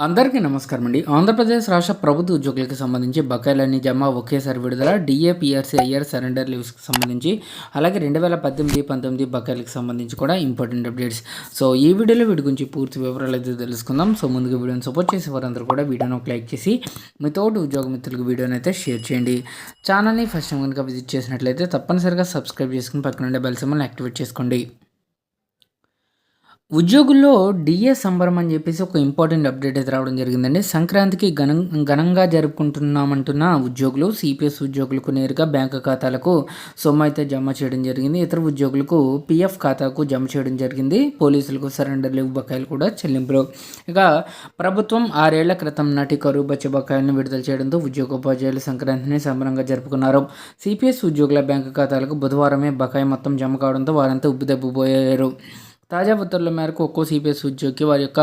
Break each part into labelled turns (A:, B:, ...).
A: అందరికీ నమస్కారం అండి. ఆంధ్రప్రదేశ్ రాష్ట్ర ప్రభుత్వ ఉద్యోగులకు సంబంధించి బకాయిలన్నీ జమ ఒకేసారి విడుదల డిఏ, పిఆర్సీ, ఐఆర్ సరెండర్ లీవ్స్కి సంబంధించి అలాగే 2018, 19 బకాయిలకు సంబంధించి కూడా ఇంపార్టెంట్ అప్డేట్స్. సో ఈ వీడియోలో వీటి గురించి పూర్తి వివరాలు అయితే తెలుసుకుందాం. సో ముందుగా వీడియోని సపోర్ట్ చేసే వారందరూ కూడా వీడియోని ఒక లైక్ చేసి మీ తోటి ఉద్యోగ మిత్రులకు వీడియోని అయితే షేర్ చేయండి. ఛానల్ని ఫస్ట్ టైం కనుక విజిట్ చేసినట్లయితే తప్పనిసరిగా సబ్స్క్రైబ్ చేసుకుని పక్కన ఉండే బెల్ సింబల్ని యాక్టివేట్ చేసుకోండి. ఉద్యోగుల్లో డిఏ సంబరం అని చెప్పేసి ఒక ఇంపార్టెంట్ అప్డేట్ అయితే రావడం జరిగిందండి. సంక్రాంతికి ఘనంగా జరుపుకుంటున్నామంటున్న ఉద్యోగులు సిపిఎస్ ఉద్యోగులకు నేరుగా బ్యాంకు ఖాతాలకు సొమ్ము అయితే జమ చేయడం జరిగింది. ఇతర ఉద్యోగులకు పిఎఫ్ ఖాతాకు జమ చేయడం జరిగింది. పోలీసులకు సరెండర్ లీవ్ బకాయిలు కూడా చెల్లింపులు. ఇక ప్రభుత్వం 6 ఏళ్ల క్రితం నాటి కరువు బచ్చ బకాయిలను విడుదల చేయడంతో ఉద్యోగోపాధ్యాయులు సంక్రాంతిని సంబరంగా జరుపుకున్నారు. సిపిఎస్ ఉద్యోగుల బ్యాంకు ఖాతాలకు బుధవారమే బకాయి మొత్తం జమ కావడంతో వారంతా ఉబ్బిదబ్బిపోయారు. తాజా ఉత్తర్వుల మేరకు ఒక్కో సిపిఎస్ ఉద్యోగి వారి యొక్క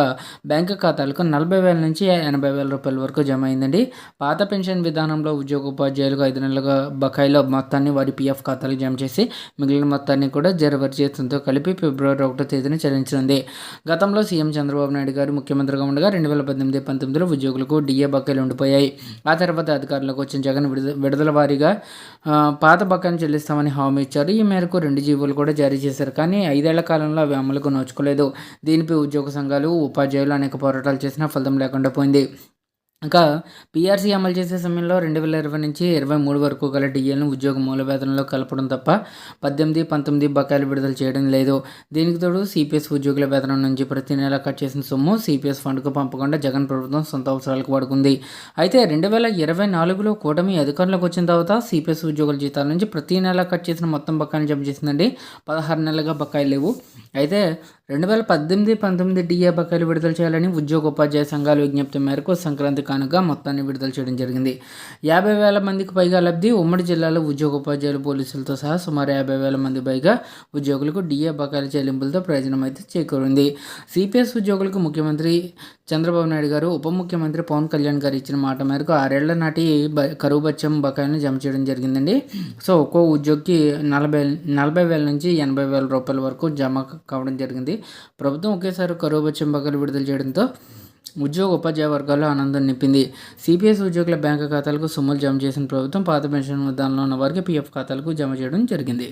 A: బ్యాంకు ఖాతాలకు 40,000 నుంచి 80,000 రూపాయల వరకు జమ అయిందండి. పాత పెన్షన్ విధానంలో ఉద్యోగోపాధ్యాయులకు 5 నెలలుగా బకాయిల మొత్తాన్ని వారి పిఎఫ్ ఖాతాలకు జమ చేసి మిగిలిన మొత్తాన్ని కూడా జనవరి జీతంతో కలిపి ఫిబ్రవరి 1వ తేదీన చెల్లించనుంది. గతంలో సీఎం చంద్రబాబు నాయుడు గారు ముఖ్యమంత్రిగా ఉండగా 2018-19లో ఉద్యోగులకు డిఏ బకాయిలు ఉండిపోయాయి. ఆ తర్వాత అధికారంలోకి వచ్చిన జగన్ విడుదల వారీగా పాత బకాయిని చెల్లిస్తామని హామీ ఇచ్చారు. ఈ మేరకు 2 జీవోలు కూడా జారీ చేశారు. కానీ 5 ఏళ్ల కాలంలో అవి అమలుకు నోచుకోలేదు. దీనిపై ఉద్యోగ సంఘాలు, ఉపాధ్యాయులు అనేక పోరాటాలు చేసినా ఫలితం లేకుండా పోయింది. ఇంకా పీఆర్సీ అమలు చేసే సమయంలో 2020 నుంచి 23 వరకు గల డిఏలను ఉద్యోగ మూల వేతనంలో కలపడం తప్ప 18, 19 బకాయిలు విడుదల చేయడం లేదు. దీనికి తోడు సిపిఎస్ ఉద్యోగుల వేతనం నుంచి ప్రతి నెల కట్ చేసిన సొమ్ము సిపిఎస్ ఫండ్కు పంపకుండా జగన్ ప్రభుత్వం సొంత అవసరాలకు వాడుకుంది. అయితే 2024లో కూటమి అధికారంలోకి వచ్చిన తర్వాత సిపిఎస్ ఉద్యోగుల జీతాల నుంచి ప్రతి నెల కట్ చేసిన మొత్తం బకాయిలు జమ చేసిందండి. 16 నెలలుగా బకాయిలు లేవు. అయితే 2018-19 డిఏ బకాయిలు విడుదల చేయాలని ఉద్యోగోపాధ్యాయ సంఘాల విజ్ఞప్తి మేరకు సంక్రాంతి కానుగా మొత్తాన్ని విడుదల చేయడం జరిగింది. 50,000 మందికి పైగా లబ్ధి. ఉమ్మడి జిల్లాలో ఉద్యోగోపాధ్యాయులు, పోలీసులతో సహా సుమారు 50,000 మంది పైగా ఉద్యోగులకు డిఏ బకాయిల చెల్లింపులతో ప్రయోజనం అయితే చేకూరింది. సిపిఎస్ ఉద్యోగులకు ముఖ్యమంత్రి చంద్రబాబు నాయుడు గారు, ఉప ముఖ్యమంత్రి పవన్ కళ్యాణ్ గారు ఇచ్చిన మాట మేరకు 6 ఏళ్ల నాటి కరువు బచ్చం బకాయిలను జమ చేయడం జరిగిందండి. సో ఒక్కో ఉద్యోగికి 40,000 నుంచి 80,000 రూపాయల వరకు జమ కావడం జరిగింది. ప్రభుత్వం ఒకేసారి కరువు బచ్చం బకాయిలు విడుదల చేయడంతో ఉద్యోగ ఉపాధ్యాయ వర్గాల్లో ఆనందం నింపింది. సిపిఎస్ ఉద్యోగుల బ్యాంకు ఖాతాలకు సొమ్ములు జమ చేసిన ప్రభుత్వం పాత పెన్షన్ విధానంలో ఉన్న వారికి పిఎఫ్ ఖాతాలకు జమ చేయడం జరిగింది.